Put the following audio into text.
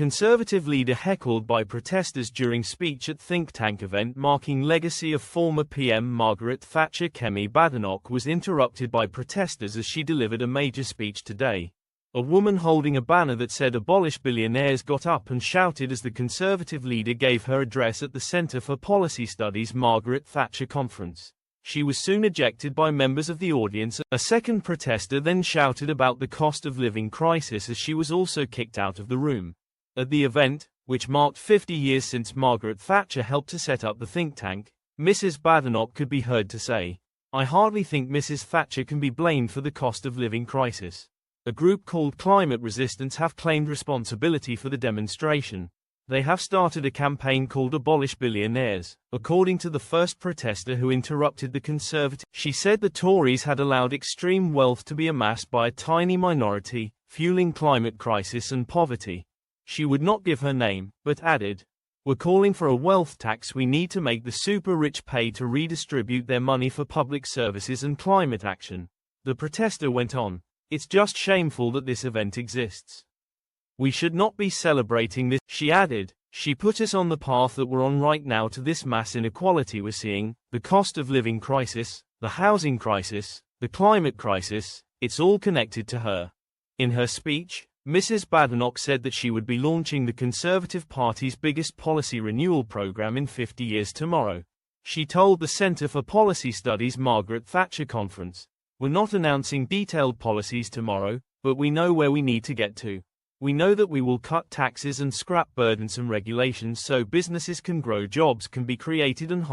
Conservative leader heckled by protesters during speech at think tank event marking legacy of former PM Margaret Thatcher. Kemi Badenoch was interrupted by protesters as she delivered a major speech today. A woman holding a banner that said "Abolish Billionaires" got up and shouted as the Conservative leader gave her address at the Centre for Policy Studies Margaret Thatcher conference. She was soon ejected by members of the audience. A second protester then shouted about the cost of living crisis as she was also kicked out of the room. At the event, which marked 50 years since Margaret Thatcher helped to set up the think tank, Mrs. Badenoch could be heard to say, "I hardly think Mrs. Thatcher can be blamed for the cost of living crisis." A group called Climate Resistance have claimed responsibility for the demonstration. They have started a campaign called Abolish Billionaires, according to the first protester who interrupted the Conservative. She said the Tories had allowed extreme wealth to be amassed by a tiny minority, fueling climate crisis and poverty. She would not give her name, but added, "We're calling for a wealth tax. We need to make the super rich pay to redistribute their money for public services and climate action." The protester went on, "It's just shameful that this event exists. We should not be celebrating this." She added, "She put us on the path that we're on right now to this mass inequality we're seeing, the cost of living crisis, the housing crisis, the climate crisis, it's all connected to her." In her speech, Mrs. Badenoch said that she would be launching the Conservative Party's biggest policy renewal program in 50 years tomorrow. She told the Centre for Policy Studies Margaret Thatcher conference, "We're not announcing detailed policies tomorrow, but we know where we need to get to. We know that we will cut taxes and scrap burdensome regulations so businesses can grow, jobs can be created and